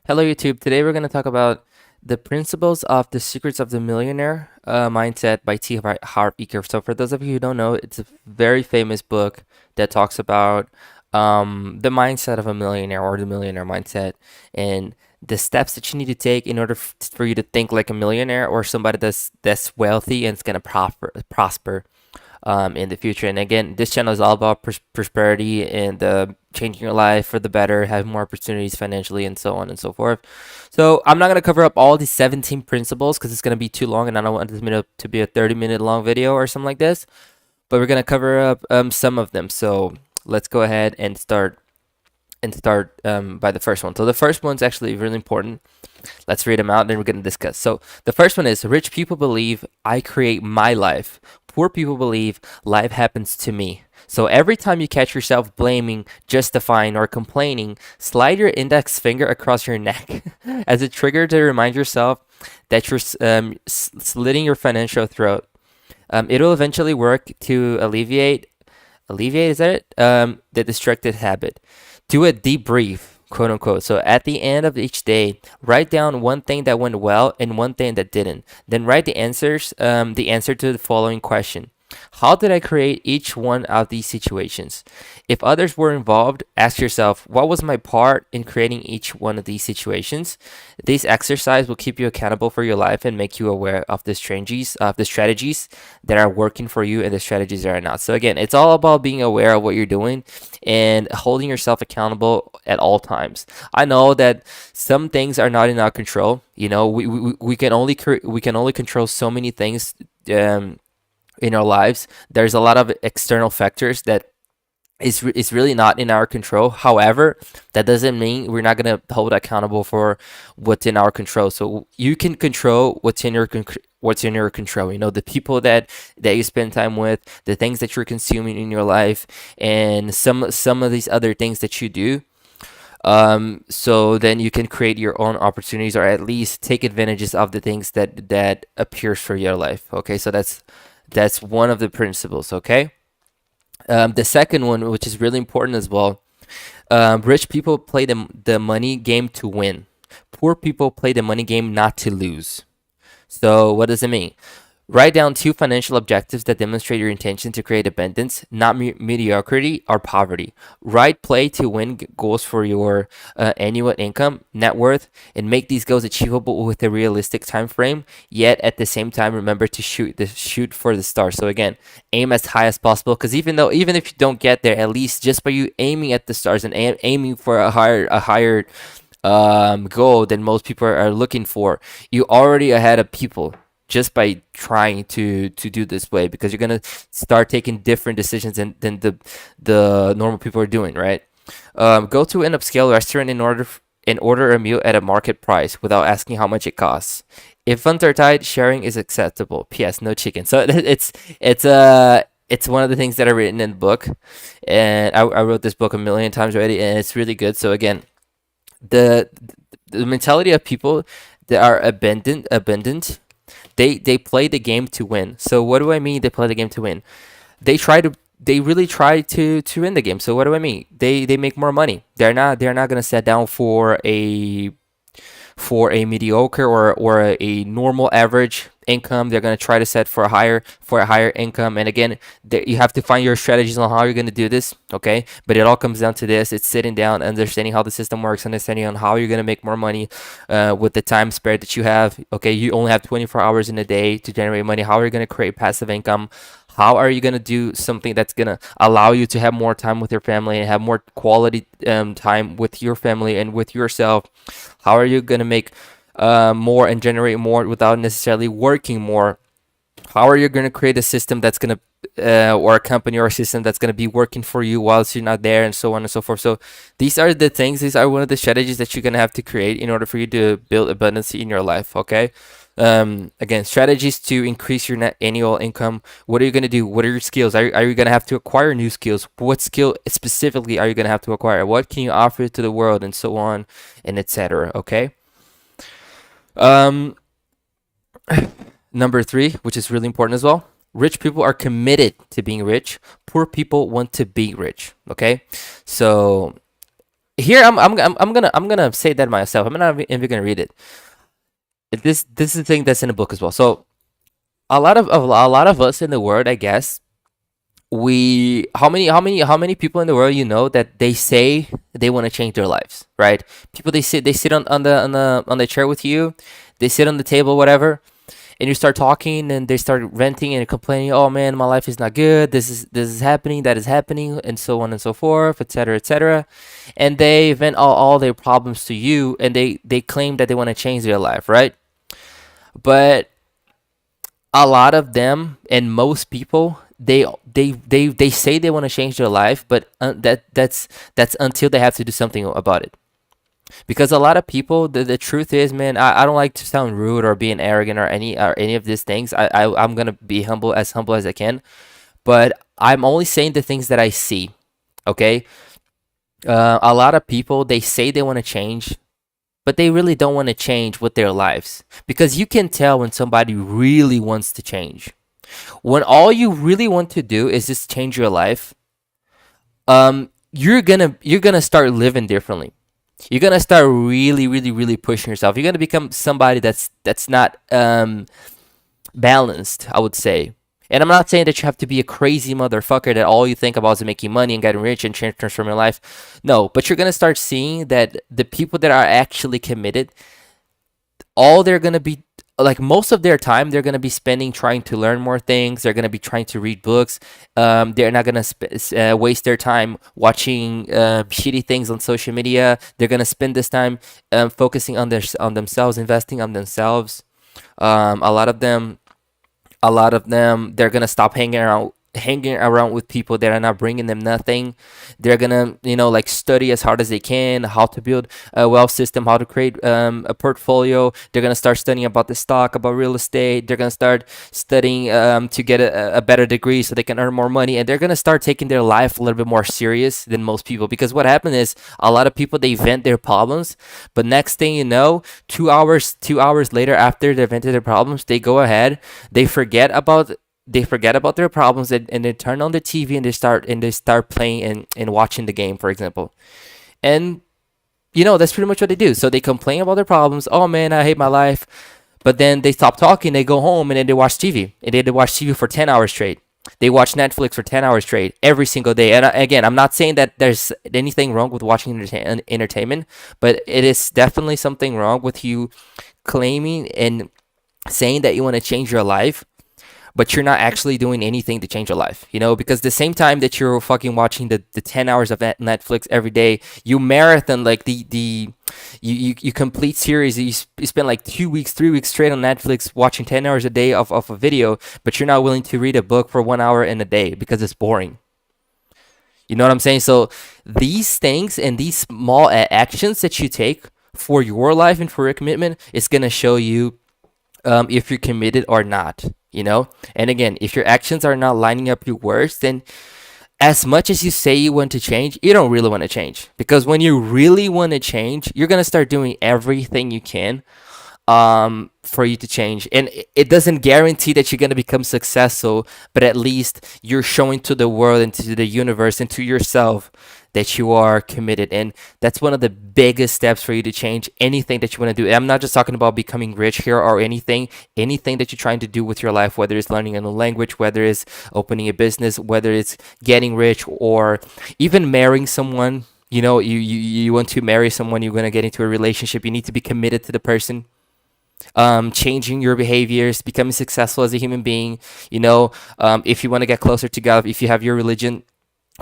Hello, YouTube. Today we're going to talk about the principles of the secrets of the millionaire mindset by T. Harv Eker. So, for those of you who don't know, it's a very famous book that talks about the mindset of a millionaire or the millionaire mindset and the steps that you need to take in order for you to think like a millionaire or somebody that's wealthy and is going to prosper in the future. And again, this channel is all about prosperity and changing your life for the better, having more opportunities financially, and so on and so forth. So I'm not going to cover up all these 17 principles because it's going to be too long, and I don't want this to be a 30-minute long video or something like this. But we're going to cover up some of them. So let's go ahead and start by the first one. So the first one's actually really important. Let's read them out and then we're going to discuss. So the first one is rich people believe I create my life. Poor people believe life happens to me. So every time you catch yourself blaming, justifying, or complaining, slide your index finger across your neck as a trigger to remind yourself that you're slitting your financial throat. It'll eventually work to alleviate, is that it? The destructive habit. Do a debrief, quote unquote. So at the end of each day, write down one thing that went well and one thing that didn't. Then write the answer to the following question. How did I create each one of these situations? If others were involved, ask yourself, what was my part in creating each one of these situations? This exercise will keep you accountable for your life and make you aware of the strategies that are working for you and the strategies that are not. So again, it's all about being aware of what you're doing and holding yourself accountable at all times. I know that some things are not in our control. You know, we can only control so many things in our lives. There's a lot of external factors that is really not in our control. However, that doesn't mean we're not going to hold accountable for what's in our control. So you can control what's in your control. You know, the people that you spend time with, the things that you're consuming in your life, and some of these other things that you do. So then you can create your own opportunities, or at least take advantages of the things that appears for your life. Okay, so that's one of the principles. Okay. The second one, which is really important as well, rich people play the money game to win. Poor people play the money game not to lose. So what does it mean? Write down two financial objectives that demonstrate your intention to create abundance, not mediocrity or poverty. Write play to win goals for your annual income, net worth, and make these goals achievable with a realistic time frame. Yet at the same time, remember to shoot for the stars. So again, aim as high as possible. Because even if you don't get there, at least just by you aiming at the stars and aiming for a higher goal than most people are looking for, you already ahead of people just by trying to do this way, because you're gonna start taking different decisions than the normal people are doing, right? Go to an upscale restaurant and order a meal at a market price without asking how much it costs. If funds are tight, sharing is acceptable. P.S. No chicken. So it's one of the things that are written in the book, and I wrote this book a million times already, and it's really good. So again, the the mentality of people that are abundant, they play the game to win. So what do I mean? They play the game to win. They really try to win the game. So what do I mean? They make more money. They're not gonna sit down for a mediocre or a normal average income. They're going to try to set for a higher income. And again, you have to find your strategies on how you're going to do this. Okay, but it all comes down to this: it's sitting down, understanding how the system works, understanding on how you're going to make more money with the time spare that you have. Okay, you only have 24 hours in a day to generate money. How are you going to create passive income? How are you going to do something that's going to allow you to have more time with your family and have more quality time with your family and with yourself? How are you going to make more and generate more without necessarily working more? How are you going to create a system that's going to or a company or a system that's going to be working for you whilst you're not there, and so on and so forth? So these are one of the strategies that you're going to have to create in order for you to build abundance in your life. Okay. Again, strategies to increase your net annual income. What are you going to do? What are your skills? Are you going to have to acquire new skills? What skill specifically are you going to have to acquire? What can you offer to the world, and so on and etc. Okay. um Number three, which is really important as well: rich people are committed to being rich. Poor people want to be rich. Okay. So here I'm gonna say that myself. I'm not even gonna read it. This is the thing that's in the book as well. So a lot of us in the world, I guess, we how many people in the world, that they say they want to change their lives, right? People, they sit on the chair with you, they sit on the table, whatever, and you start talking and they start venting and complaining, oh man, my life is not good, this is happening, that is happening, and so on and so forth, etc., etc. And they vent all their problems to you, and they claim that they want to change their life, right? But a lot of them and most people, they say they want to change their life, but that's until they have to do something about it. Because a lot of people, the truth is, man, I don't like to sound rude or being arrogant or any of these things. I'm gonna be humble as I can, but I'm only saying the things that I see. Okay. A lot of people, they say they want to change, but they really don't want to change with their lives, because you can tell when somebody really wants to change. When all you really want to do is just change your life, you're gonna start living differently. You're gonna start really, really, really pushing yourself. You're gonna become somebody that's not balanced, I would say. And I'm not saying that you have to be a crazy motherfucker that all you think about is making money and getting rich and transform your life. No, but you're gonna start seeing that the people that are actually committed, all they're gonna be, like, most of their time they're gonna be spending trying to learn more things. They're gonna be trying to read books. They're not gonna waste their time watching shitty things on social media. They're gonna spend this time focusing on themselves, investing on themselves. Um, a lot of them they're gonna stop hanging around with people that are not bringing them nothing. They're gonna, like, study as hard as they can how to build a wealth system, how to create a portfolio. They're gonna start studying about the stock, about real estate. They're gonna start studying to get a better degree so they can earn more money, and they're gonna start taking their life a little bit more serious than most people. Because what happened is, a lot of people, they vent their problems, but next thing you know, 2 hours later, after they've vented their problems, they go ahead, they forget about their problems, and they turn on the TV, and they start playing and watching the game, for example. And that's pretty much what they do. So they complain about their problems. Oh man, I hate my life. But then they stop talking, they go home, and then they watch TV. And they watch TV for 10 hours straight. They watch Netflix for 10 hours straight every single day. And again, I'm not saying that there's anything wrong with watching entertainment, but it is definitely something wrong with you claiming and saying that you want to change your life, but you're not actually doing anything to change your life, because the same time that you're fucking watching the 10 hours of Netflix every day, you marathon, like, you complete series. You spend like 2 weeks, 3 weeks straight on Netflix watching 10 hours a day of a video, but you're not willing to read a book for 1 hour in a day because it's boring. You know what I'm saying? So these things and these small actions that you take for your life and for your commitment is going to show you if you're committed or not. And again, if your actions are not lining up your words, then as much as you say you want to change, you don't really want to change. Because when you really want to change, you're going to start doing everything you can for you to change. And it doesn't guarantee that you're going to become successful, but at least you're showing to the world and to the universe and to yourself that you are committed. And that's one of the biggest steps for you to change anything that you want to do. And I'm not just talking about becoming rich here or anything that you're trying to do with your life, whether it's learning a new language, whether it's opening a business, whether it's getting rich, or even marrying someone. You want to marry someone, you're going to get into a relationship, you need to be committed to the person. Changing your behaviors, becoming successful as a human being. If you want to get closer to God, if you have your religion,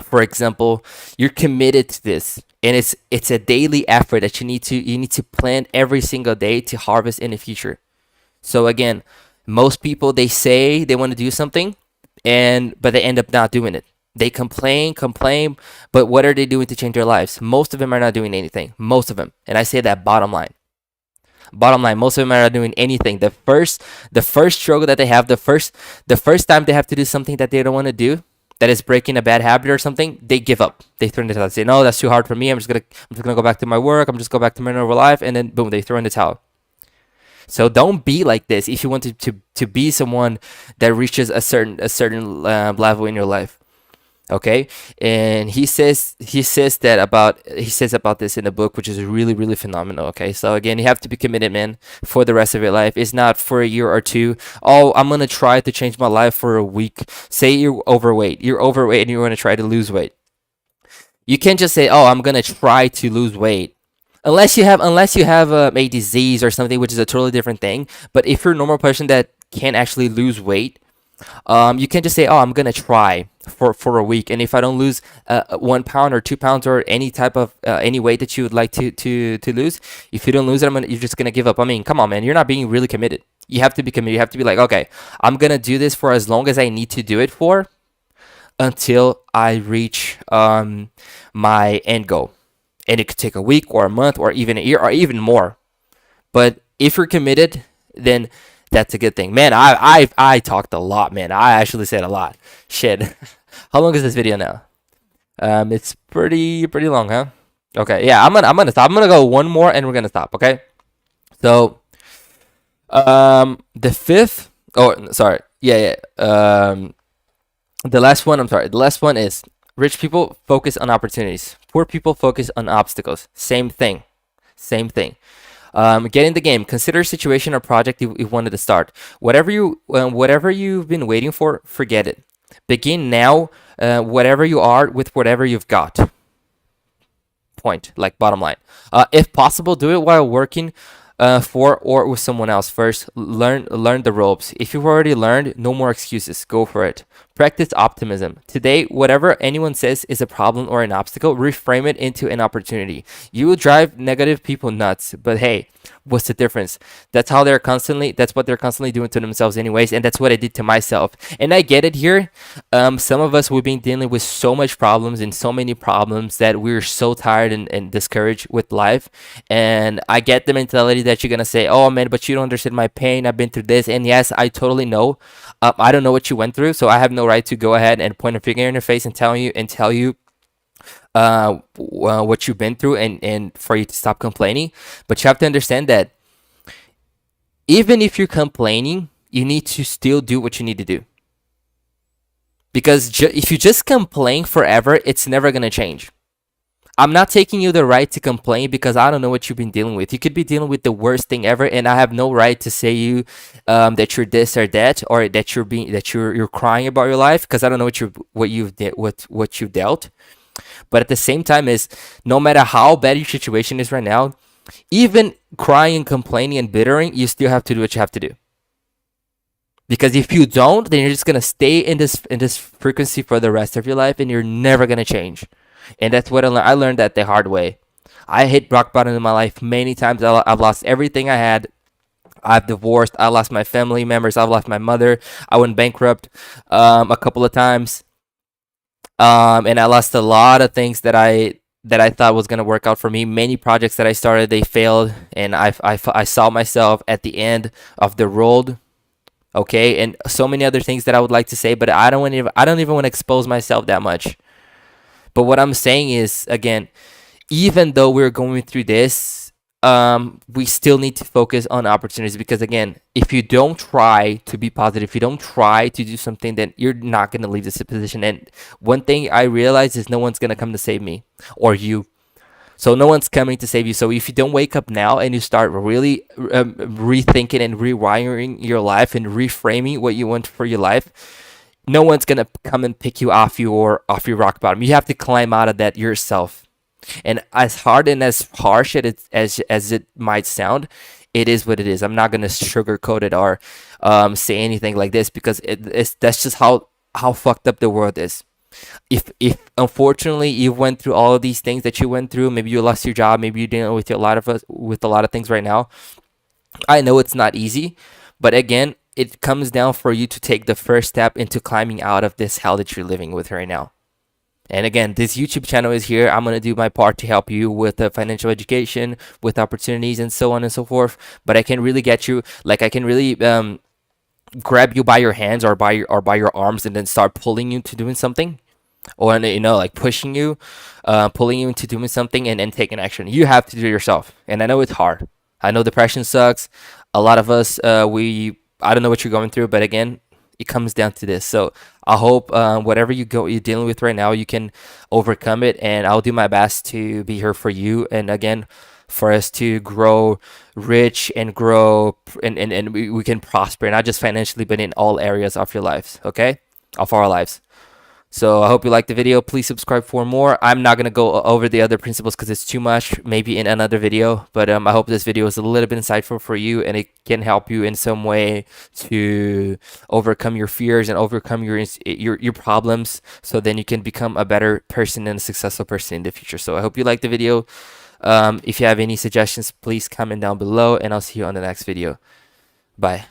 for example, you're committed to this, and it's a daily effort that you need to plan every single day to harvest in the future. So again, most people, they say they want to do something, but they end up not doing it. They complain, but what are they doing to change their lives? Most of them are not doing anything. Most of them, and I say that bottom line. Bottom line, most of them are not doing anything. The first struggle that they have, the first time they have to do something that they don't want to do, that is breaking a bad habit or something, they give up. They throw in the towel. They say, no, that's too hard for me. I'm just gonna go back to my work. I'm just go back to my normal life, and then boom, they throw in the towel. So don't be like this if you want to be someone that reaches a certain level in your life. Okay, and he says about this in the book, which is really really phenomenal. Okay, so again, you have to be committed, man, for the rest of your life. It's not for a year or two. Oh, I'm gonna try to change my life for a week. Say you're overweight and you want to try to lose weight. You can't just say, oh, I'm gonna try to lose weight, unless you have a disease or something, which is a totally different thing. But if you're a normal person that can't actually lose weight, you can just say, "Oh, I'm gonna try for a week, and if I don't lose 1 pound or 2 pounds or any type of any weight that you would like to lose, if you don't lose it, you're just gonna give up." I mean, come on, man, you're not being really committed. You have to be committed. You have to be like, okay, I'm gonna do this for as long as I need to do it for until I reach my end goal, and it could take a week or a month or even a year or even more. But if you're committed, then that's a good thing. Man, I talked a lot, man. I actually said a lot. Shit. How long is this video now? It's pretty long, huh? Okay, yeah, I'm gonna stop. I'm gonna go one more and we're gonna stop, okay? So the fifth, oh sorry. Yeah, yeah. The last one, I'm sorry. The last one is rich people focus on opportunities. Poor people focus on obstacles. Same thing. Same thing. Get in the game. Consider a situation or project you wanted to start. Whatever you've been waiting for, forget it. Begin now. Whatever you are with whatever you've got. Point. Like bottom line. If possible, do it while working for or with someone else first. Learn the ropes. If you've already learned, no more excuses. Go for it. Practice optimism. Today, whatever anyone says is a problem or an obstacle, reframe it into an opportunity. You will drive negative people nuts, but hey, what's the difference? That's what they're constantly doing to themselves anyways, and that's what I did to myself. And I get it here. Some of us, we've been dealing with so much problems and so many problems that we're so tired and discouraged with life. And I get the mentality that you're gonna say, oh man, but you don't understand my pain. I've been through this. And yes, I totally know. I don't know what you went through, so I have no right to go ahead and point a finger in your face and tell you what you've been through, and for you to stop complaining. But you have to understand that even if you're complaining, you need to still do what you need to do. Because if you just complain forever, it's never going to change. I'm not taking you the right to complain because I don't know what you've been dealing with. You could be dealing with the worst thing ever, and I have no right to say you that you're this or that, or that you're crying about your life, because I don't know what you've dealt. But at the same time, is no matter how bad your situation is right now, even crying, complaining, and bittering, you still have to do what you have to do. Because if you don't, then you're just gonna stay in this frequency for the rest of your life, and you're never gonna change. And that's what I learned that the hard way. I hit rock bottom in my life many times. I've lost everything I had. I've divorced. I lost my family members. I've lost my mother. I went bankrupt a couple of times. And I lost a lot of things that I thought was gonna work out for me. Many projects that I started, they failed, and I saw myself at the end of the road. Okay, and so many other things that I would like to say, but I don't even want to expose myself that much. But what I'm saying is, again, even though we're going through this, we still need to focus on opportunities, because again, if you don't try to be positive, if you don't try to do something, then you're not going to leave this position. And one thing I realize is no one's going to come to save me or you. So no one's coming to save you. So if you don't wake up now and you start really rethinking and rewiring your life and reframing what you want for your life, no one's gonna come and pick you off your rock bottom. You have to climb out of that yourself. And as hard and as harsh as it might sound, it is what it is. I'm not gonna sugarcoat it or say anything like this, because that's just how fucked up the world is. If unfortunately you went through all of these things that you went through, maybe you lost your job, maybe you're dealing with a lot of things right now. I know it's not easy, but again, it comes down for you to take the first step into climbing out of this hell that you're living with right now. And again, this YouTube channel is here. I'm going to do my part to help you with the financial education, with opportunities, and so on and so forth. But I can really get you, like I can really grab you by your hands or by your arms, and then start pulling you to doing something, or like pushing you, pulling you into doing something, and then taking action. You have to do it yourself. And I know it's hard. I know depression sucks. A lot of us, I don't know what you're going through, but again, it comes down to this. So I hope whatever you're dealing with right now, you can overcome it, and I'll do my best to be here for you. And again, for us to grow rich and grow and we can prosper, not just financially, but in all areas of your lives, okay? Of our lives. So I hope you liked the video. Please subscribe for more. I'm not gonna go over the other principles because it's too much. Maybe in another video. But I hope this video is a little bit insightful for you, and it can help you in some way to overcome your fears and overcome your problems. So then you can become a better person and a successful person in the future. So I hope you liked the video. If you have any suggestions, please comment down below, and I'll see you on the next video. Bye.